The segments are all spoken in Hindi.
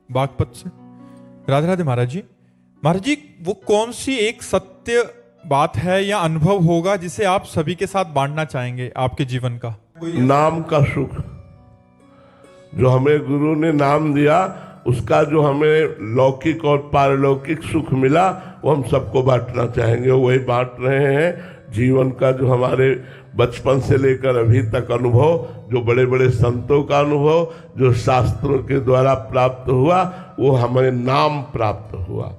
बागपत से। राधे राधे महाराज जी। महाराज जी, वो कौन सी एक सत्य बात है या अनुभव होगा जिसे आप सभी के साथ बांटना चाहेंगे आपके जीवन का? नाम का सुख, जो हमें गुरु ने नाम दिया, उसका जो हमें लौकिक और पारलौकिक सुख मिला, वो हम सबको बांटना चाहेंगे। वही बांट रहे हैं। जीवन का जो हमारे बचपन से लेकर अभी तक अनुभव, जो बड़े बड़े संतों का अनुभव, जो शास्त्रों के द्वारा प्राप्त हुआ, वो हमें नाम प्राप्त हुआ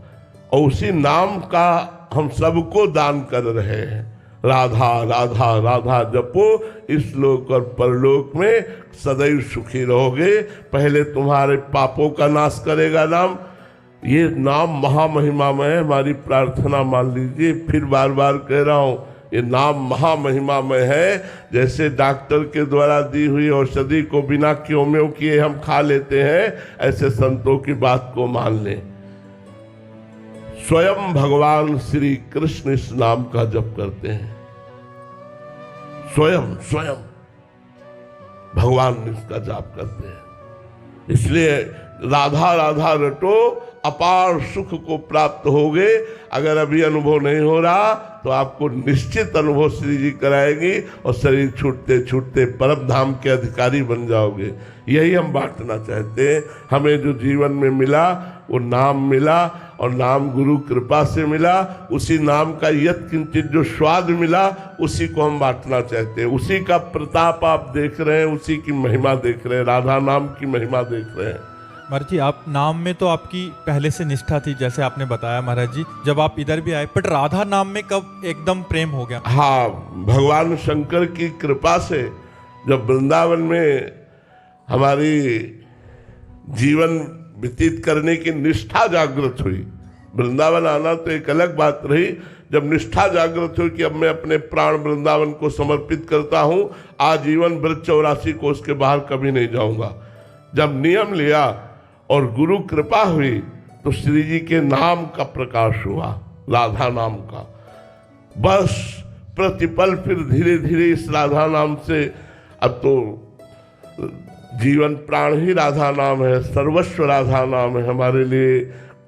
और उसी नाम का हम सबको दान कर रहे हैं। राधा राधा राधा जपो, इस लोक और परलोक में सदैव सुखी रहोगे। पहले तुम्हारे पापों का नाश करेगा नाम। ये नाम महामहिमामय है। हमारी प्रार्थना मान लीजिए, फिर बार बार कह रहा हूँ, ये नाम महामहिमामय है। जैसे डॉक्टर के द्वारा दी हुई औषधि को बिना क्यों किए हम खा लेते हैं, ऐसे संतों की बात को मान लें। स्वयं भगवान श्री कृष्ण इस नाम का जप करते हैं। स्वयं स्वयं भगवान इसका जाप करते हैं। इसलिए राधा राधा रटो, अपार सुख को प्राप्त होगे। अगर अभी अनुभव नहीं हो रहा तो आपको निश्चित अनुभव श्री जी कराएगी और शरीर छूटते छूटते परम धाम के अधिकारी बन जाओगे। यही हम बांटना चाहते हैं। हमें जो जीवन में मिला वो नाम मिला, और नाम गुरु कृपा से मिला। उसी नाम का यत् किंचित जो स्वाद मिला, उसी को हम बांटना चाहते हैं। उसी का प्रताप आप देख रहे हैं, उसी की महिमा देख रहे हैं, राधा नाम की महिमा देख रहे हैं। महाराज जी, आप नाम में तो आपकी पहले से निष्ठा थी, जैसे आपने बताया महाराज जी, जब आप इधर भी आए, बट राधा नाम में कब एकदम प्रेम हो गया? हाँ, भगवान शंकर की कृपा से जब वृंदावन में हमारी जीवन व्यतीत करने की निष्ठा जागृत हुई, वृंदावन आना तो एक अलग बात रही। जब निष्ठा जागृत हुई कि अब मैं अपने प्राण वृंदावन को समर्पित करता हूँ, आजीवन ब्रज 84 को उसके बाहर कभी नहीं जाऊंगा, जब नियम लिया और गुरु कृपा हुई, तो श्री जी के नाम का प्रकाश हुआ, राधा नाम का। बस प्रतिपल फिर धीरे धीरे इस राधा नाम से, अब तो जीवन प्राण ही राधा नाम है, सर्वस्व राधा नाम है हमारे लिए।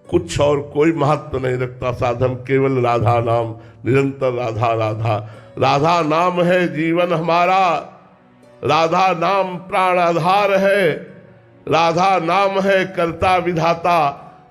कुछ और कोई महत्व नहीं रखता साधन, केवल राधा नाम, निरंतर राधा राधा। राधा नाम है जीवन हमारा, राधा नाम प्राण आधार है, राधा नाम है कर्ता विधाता,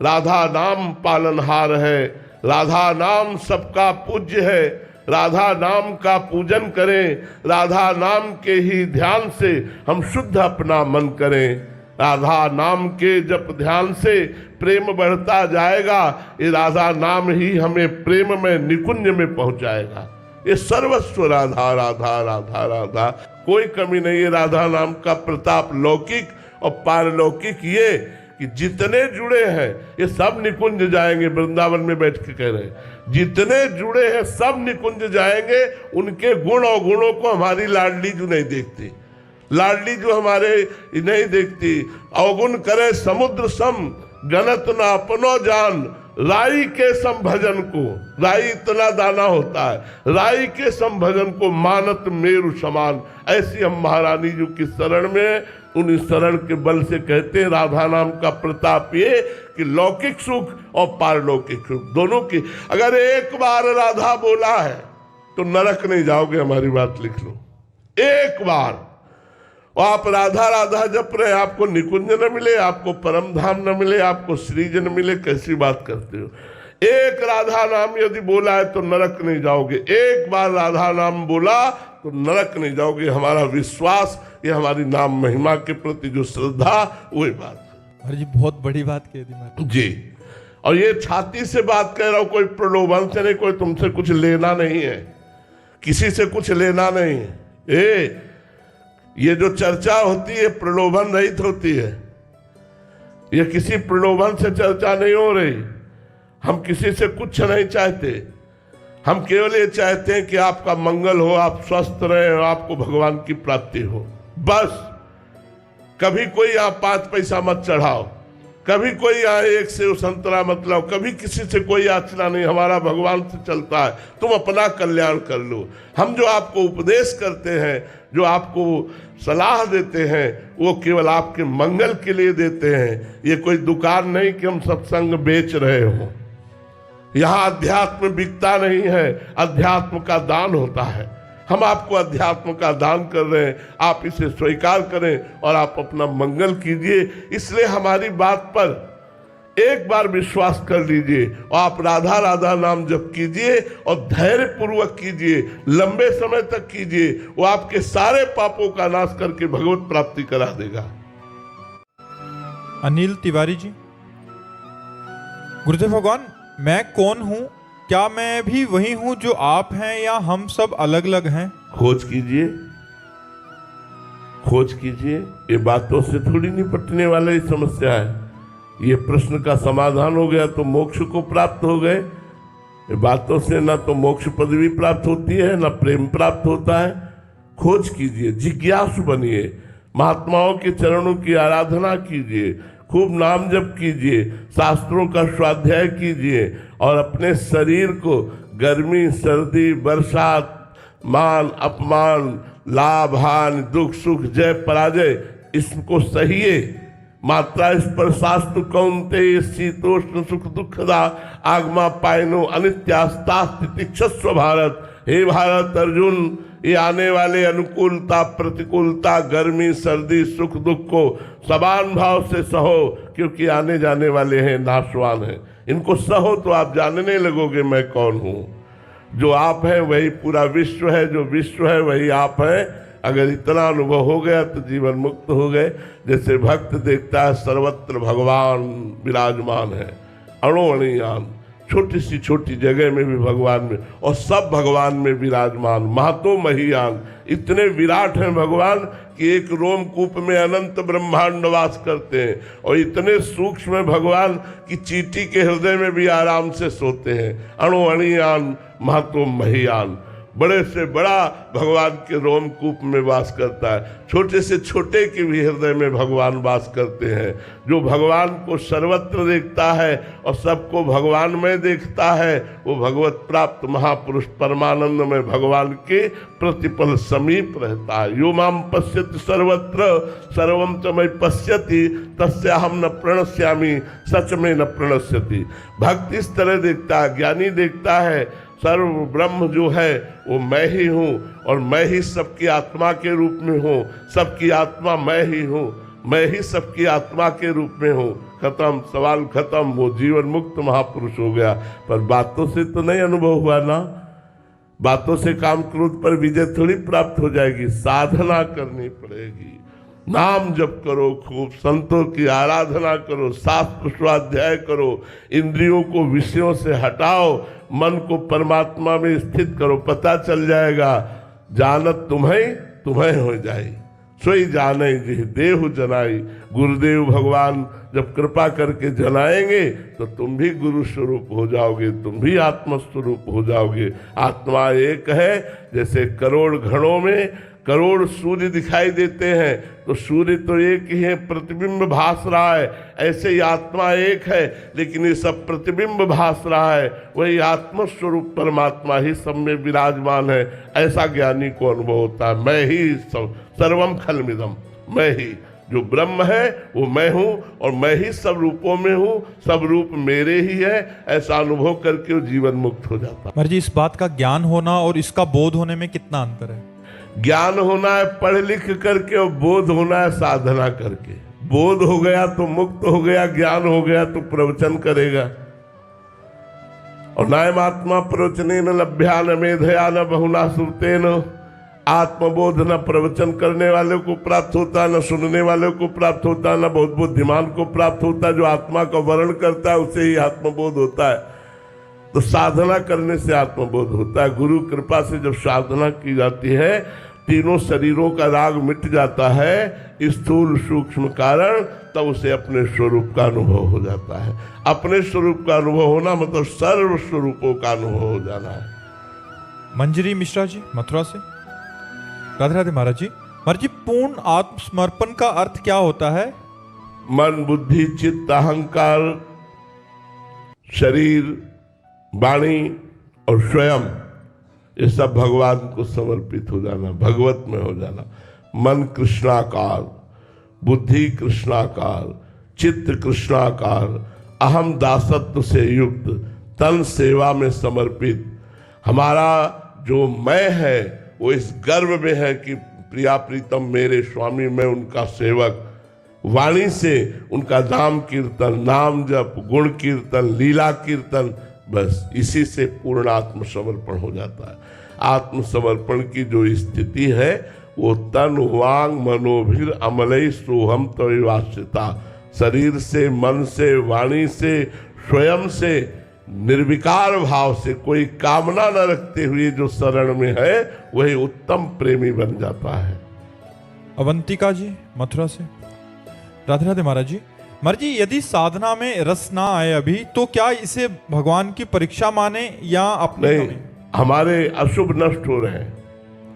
राधा नाम पालनहार है, राधा नाम सबका पूज्य है। राधा नाम का पूजन करें, राधा नाम के ही ध्यान से हम शुद्ध अपना मन करें। राधा नाम के जप ध्यान से प्रेम बढ़ता जाएगा। ये राधा नाम ही हमें प्रेम में निकुंज में पहुंचाएगा। ये सर्वस्व राधा राधा राधा राधा, कोई कमी नहीं है। राधा नाम का प्रताप लौकिक और पारलौकिक ये कि जितने जुड़े हैं ये सब निकुंज जाएंगे। वृंदावन में बैठ के कह रहे हैं, जितने जुड़े हैं सब निकुंज जाएंगे। उनके गुण और गुणों को हमारी लाडली जो नहीं देखती, लाडली जो हमारे नहीं देखती। अवगुण करे समुद्र सम, गणत ना अपनो जान, राई के संभजन को, राई इतना दाना होता है, राई के संभजन को मानत मेरु समान। ऐसी हम महारानी जी की शरण में, उन शरण के बल से कहते हैं राधा नाम का प्रताप ये कि लौकिक सुख और पारलौकिक सुख दोनों की। अगर एक बार राधा बोला है तो नरक नहीं जाओगे, हमारी बात लिख लो। एक बार आप राधा राधा जप रहे, आपको निकुंज न मिले, आपको परम धाम न मिले, आपको श्रीज न मिले, कैसी बात करते हो? एक राधा नाम यदि बोला है तो नरक नहीं जाओगे। एक बार राधा नाम बोला तो नरक नहीं जाओगे। हमारा विश्वास, ये हमारी नाम महिमा के प्रति जो श्रद्धा, वही बात अरे जी, बहुत बड़ी बात कह दी मैं जी। और ये छाती से बात कह रहा हूं, कोई प्रलोभन से नहीं, कोई तुमसे कुछ लेना नहीं है, किसी से कुछ लेना नहीं है। ये जो चर्चा होती है प्रलोभन रहित होती है। ये किसी प्रलोभन से चर्चा नहीं हो रही। हम किसी से कुछ नहीं चाहते, हम केवल ये चाहते हैं कि आपका मंगल हो, आप स्वस्थ रहें और आपको भगवान की प्राप्ति हो। बस कभी कोई आप 5 पैसा मत चढ़ाओ, कभी कोई यहाँ एक सेव संतरा मतलब, कभी किसी से कोई याचना नहीं, हमारा भगवान से चलता है, तुम अपना कल्याण कर लो। हम जो आपको उपदेश करते हैं, जो आपको सलाह देते हैं, वो केवल आपके मंगल के लिए देते हैं। ये कोई दुकान नहीं कि हम सत्संग बेच रहे हो। यहाँ अध्यात्म बिकता नहीं है, अध्यात्म का दान होता है। हम आपको अध्यात्म का दान कर रहे हैं, आप इसे स्वीकार करें और आप अपना मंगल कीजिए। इसलिए हमारी बात पर एक बार विश्वास कर लीजिए और आप राधा राधा नाम जप कीजिए और धैर्य पूर्वक कीजिए, लंबे समय तक कीजिए। वो आपके सारे पापों का नाश करके भगवत प्राप्ति करा देगा। अनिल तिवारी जी, गुरुदेव भगवान, मैं कौन हूँ? क्या मैं भी वही हूं जो आप हैं, या हम सब अलग अलग हैं? खोज कीजिए, खोज कीजिए। ये बातों से थोड़ी निपटने वाली ही समस्या है। ये प्रश्न का समाधान हो गया तो मोक्ष को प्राप्त हो गए। ये बातों से ना तो मोक्ष पदवी प्राप्त होती है, ना प्रेम प्राप्त होता है। खोज कीजिए, जिज्ञासु बनिए, महात्माओं के चरणों की आराधना कीजिए, खूब नाम जप कीजिए, शास्त्रों का स्वाध्याय कीजिए और अपने शरीर को गर्मी, सर्दी, बरसात, मान, अपमान, लाभ, हानि, दुख, सुख, जय, पराजय, इसको सहिए। मात्रा स्पर्शास्तु कौन्तेय शीतोष्ण सुख दुखदा आगमा पायनो अनित्यास्तास्तितिक्षस्व भारत। हे भारत अर्जुन, ये आने वाले अनुकूलता, प्रतिकूलता, गर्मी, सर्दी, सुख दुख को समान भाव से सहो, क्योंकि आने जाने वाले हैं, नाशवान हैं। इनको सहो तो आप जानने लगोगे मैं कौन हूँ। जो आप हैं वही पूरा विश्व है, जो विश्व है वही आप हैं। अगर इतना अनुभव हो गया तो जीवन मुक्त हो गए। जैसे भक्त देखता है सर्वत्र भगवान विराजमान है, अणु अणुयान, छोटी सी छोटी जगह में भी भगवान में, और सब भगवान में विराजमान, महतो महियान। इतने विराट हैं भगवान कि एक रोमकूप में अनंत ब्रह्मांड वास करते हैं, और इतने सूक्ष्म है भगवान कि चींटी के हृदय में भी आराम से सोते हैं। अणु अणुयान, महतो महियान, बड़े से बड़ा भगवान के रोमकूप में वास करता है, छोटे से छोटे के भी हृदय में भगवान वास करते हैं। जो भगवान को सर्वत्र देखता है और सबको भगवान में देखता है, वो भगवत प्राप्त महापुरुष परमानंद में भगवान के प्रतिपल समीप रहता है। यो माम पश्यति सर्वत्र सर्वम च मयि पश्यति तस्याहम न प्रणश्यामि सच में न प्रणश्यति। भक्त इस तरह देखता है, ज्ञानी देखता है सर्व ब्रह्म जो है वो मैं ही हूँ, और मैं ही सबकी आत्मा के रूप में हूँ, सबकी आत्मा मैं ही हूँ, मैं ही सबकी आत्मा के रूप में हूँ। खत्म, सवाल खत्म, वो जीवन मुक्त महापुरुष हो गया। पर बातों से तो नहीं अनुभव हुआ ना, बातों से काम क्रोध पर विजय थोड़ी प्राप्त हो जाएगी, साधना करनी पड़ेगी। नाम जप करो, खूब संतों की आराधना करो, शास्त्र स्वाध्याय करो, इंद्रियों को विषयों से हटाओ, मन को परमात्मा में स्थित करो, पता चल जाएगा जानत तुम्हें तुम्हें हो जाए, सोई जाने जी देहु जनाई। गुरुदेव भगवान जब कृपा करके जनाएंगे तो तुम भी गुरु स्वरूप हो जाओगे, तुम भी आत्म स्वरूप हो जाओगे। आत्मा एक है, जैसे करोड़ घड़ों में करोड़ सूर्य दिखाई देते हैं, तो सूर्य तो एक ही है, प्रतिबिंब भास रहा है। ऐसे ही आत्मा एक है, लेकिन ये सब प्रतिबिंब भास रहा है, वही आत्म स्वरूप परमात्मा ही सब में विराजमान है। ऐसा ज्ञानी को अनुभव होता है, मैं ही सर्वम खलमिदम, मैं ही जो ब्रह्म है वो मैं हूँ, और मैं ही सब रूपों में हूँ, सब रूप मेरे ही है। ऐसा अनुभव करके वो जीवन मुक्त हो जाता है। महाराज जी, इस बात का ज्ञान होना और इसका बोध होने में कितना अंतर है? ज्ञान होना है पढ़ लिख करके, और बोध होना है साधना करके। बोध हो गया तो मुक्त हो गया, ज्ञान हो गया तो प्रवचन करेगा। और नायमात्मा प्रवचने न लभ्या न मेधया न बहुना सुरते न। आत्मबोध न प्रवचन करने वाले को प्राप्त होता, न सुनने वाले को प्राप्त होता, न बहुत बुद्धिमान को प्राप्त होता। जो आत्मा का वर्णन करता है उसे ही आत्मबोध होता है। तो साधना करने से आत्मबोध होता है। गुरु कृपा से जब साधना की जाती है, तीनों शरीरों का राग मिट जाता है, स्थूल सूक्ष्म कारण, तब उसे अपने स्वरूप का अनुभव हो जाता है। अपने स्वरूप का अनुभव होना मतलब सर्व स्वरूपों का अनुभव हो जाना है। मंजरी मिश्रा जी, मथुरा से। राधे राधे महाराज जी। महाराज जी, पूर्ण आत्मसमर्पण का अर्थ क्या होता है? मन, बुद्धि, चित्त, अहंकार, शरीर, वाणी और स्वयं, ये सब भगवान को समर्पित हो जाना, भगवत में हो जाना। मन कृष्णाकार, बुद्धि कृष्णाकार, चित्त कृष्णाकार, अहम दासत्व से युक्त, तन सेवा में समर्पित। हमारा जो मैं है वो इस गर्व में है कि प्रिया प्रीतम मेरे स्वामी, मैं उनका सेवक। वाणी से उनका नाम कीर्तन, नाम जप, गुण कीर्तन, लीला कीर्तन, बस इसी से पूर्ण आत्मसमर्पण हो जाता है। आत्मसमर्पण की जो स्थिति है वो तन वांग मनोभिर अमलई सोहम तविवासिता, शरीर से, मन से, वाणी से, स्वयं से, निर्विकार भाव से, कोई कामना न रखते हुए जो शरण में है वही उत्तम प्रेमी बन जाता है। अवंतिका जी मथुरा से, राधे राधे महाराज जी। महाराज जी, यदि साधना में रस ना आए अभी तो क्या इसे भगवान की परीक्षा माने या अपने? नहीं, हमारे अशुभ नष्ट हो रहे हैं,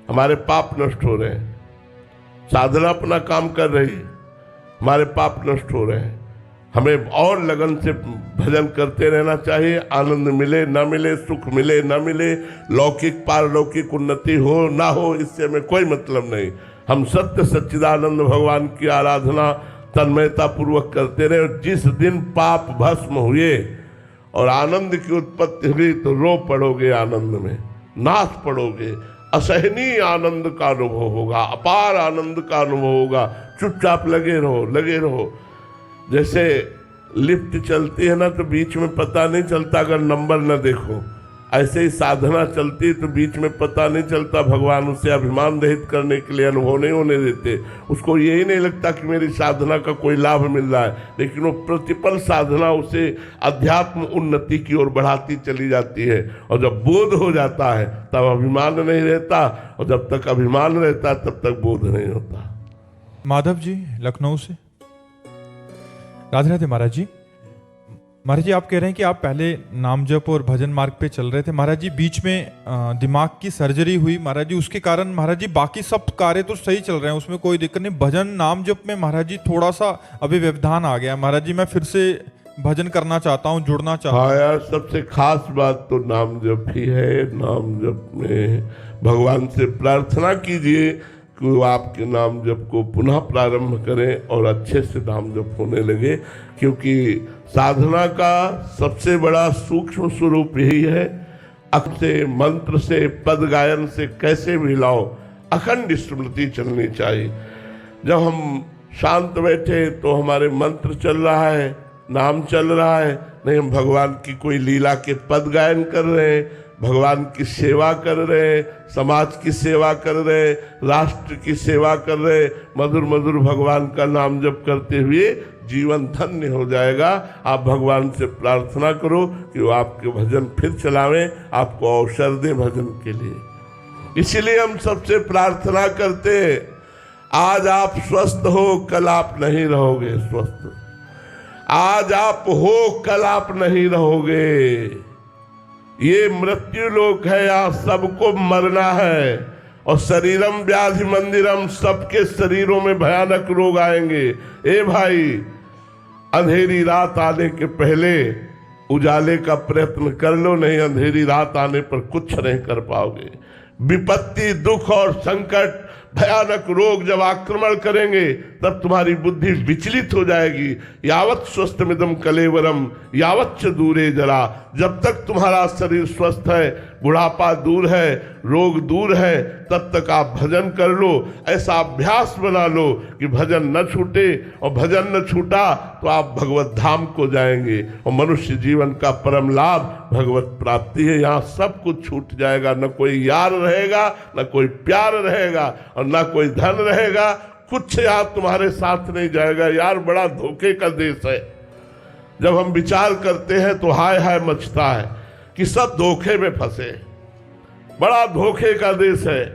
हमारे पाप नष्ट हो रहे हैं। साधना अपना काम कर रही है, हमारे पाप नष्ट हो रहे हैं। हमें और लगन से भजन करते रहना चाहिए। आनंद मिले ना मिले, सुख मिले ना मिले, लौकिक पारलौकिक उन्नति हो ना हो, इससे हमें कोई मतलब नहीं। हम सत्य सच्चिदानंद भगवान की आराधना तन्मयता पूर्वक करते रहे। जिस दिन पाप भस्म हुए और आनंद की उत्पत्ति हुई तो रो पड़ोगे, आनंद में नाच पड़ोगे, असहनीय आनंद का अनुभव होगा, अपार आनंद का अनुभव होगा। चुपचाप लगे रहो, लगे रहो। जैसे लिफ्ट चलती है ना तो बीच में पता नहीं चलता अगर नंबर न देखो, ऐसे ही साधना चलती है तो बीच में पता नहीं चलता। भगवान उसे अभिमान रहित करने के लिए अनुभव नहीं होने देते। उसको यही नहीं लगता कि मेरी साधना का कोई लाभ मिल रहा है, लेकिन वो प्रतिपल साधना उसे अध्यात्म उन्नति की ओर बढ़ाती चली जाती है। और जब बोध हो जाता है तब अभिमान नहीं रहता, और जब तक अभिमान रहता है तब तक बोध नहीं होता। माधव जी लखनऊ से, राधे राधे महाराज जी। महाराज जी, आप कह रहे हैं कि आप पहले नाम जप और भजन मार्ग पे चल रहे थे। महाराज जी, बीच में दिमाग की सर्जरी हुई महाराज जी, उसके कारण महाराज जी बाकी सब कार्य तो सही चल रहे हैं, उसमें कोई दिक्कत नहीं। भजन नाम जप में महाराज जी थोड़ा सा अभी व्यवधान आ गया। महाराज जी, मैं फिर से भजन करना चाहता हूँ, जुड़ना चाहता हूँ। हाँ यार, सबसे खास बात तो नाम जप ही है। नाम जप में भगवान से प्रार्थना कीजिए कि वो आपके नाम जप को पुनः प्रारंभ करें और अच्छे से नाम जप होने लगे, क्योंकि साधना का सबसे बड़ा सूक्ष्म स्वरूप यही है। अख से, मंत्र से, पद गायन से कैसे भी लाओ, अखंड स्मृति चलनी चाहिए। जब हम शांत बैठे तो हमारे मंत्र चल रहा है, नाम चल रहा है, नहीं हम भगवान की कोई लीला के पद गायन कर रहे हैं, भगवान की सेवा कर रहे, समाज की सेवा कर रहे, राष्ट्र की सेवा कर रहे, मधुर मधुर भगवान का नाम जप करते हुए जीवन धन्य हो जाएगा। आप भगवान से प्रार्थना करो कि वो आपके भजन फिर चलावें, आपको अवसर दें भजन के लिए। इसीलिए हम सबसे प्रार्थना करते हैं, आज आप स्वस्थ हो, कल आप नहीं रहोगे स्वस्थ। आज आप हो, कल आप नहीं रहोगे। ये मृत्यु लोक है, यहाँ सबको मरना है। और शरीरम व्याधि मंदिरम, सबके शरीरों में भयानक रोग आएंगे। ए भाई, अंधेरी रात आने के पहले उजाले का प्रयत्न कर लो, नहीं अंधेरी रात आने पर कुछ नहीं कर पाओगे। विपत्ति, दुख और संकट, भयानक रोग जब आक्रमण करेंगे तब तुम्हारी बुद्धि विचलित हो जाएगी। यावत स्वस्थमिदम कलेवरम यावत च दूरे जरा, जब तक तुम्हारा शरीर स्वस्थ है, बुढ़ापा दूर है, रोग दूर है, तब तक आप भजन कर लो। ऐसा अभ्यास बना लो कि भजन न छूटे, और भजन न छूटा तो आप भगवत धाम को जाएंगे। और मनुष्य जीवन का परम लाभ भगवत प्राप्ति है। यहाँ सब कुछ छूट जाएगा, न कोई यार रहेगा, न कोई प्यार रहेगा, और न कोई धन रहेगा। कुछ यहाँ तुम्हारे साथ नहीं जाएगा। यार, बड़ा धोखे का देश है। जब हम विचार करते हैं तो हाय हाय मचता है कि सब धोखे में फंसे। बड़ा धोखे का देश है।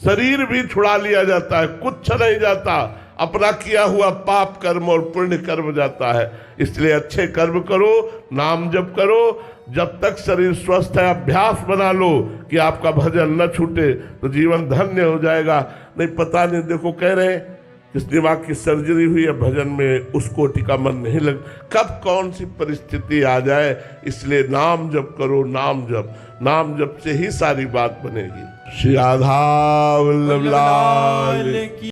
शरीर भी छुड़ा लिया जाता है, कुछ नहीं जाता। अपना किया हुआ पाप कर्म और पुण्य कर्म जाता है। इसलिए अच्छे कर्म करो, नाम जप करो, जब तक शरीर स्वस्थ है। अभ्यास बना लो कि आपका भजन न छूटे, तो जीवन धन्य हो जाएगा। नहीं, पता नहीं, देखो कह रहे हैं जिस दिमाग की सर्जरी हुई है भजन में, उस कोटि का मन नहीं लग, कब कौन सी परिस्थिति आ जाए, इसलिए नाम जप करो, नाम जप, नाम जप से ही सारी बात बनेगी। श्री राधा वल्लभ लाल की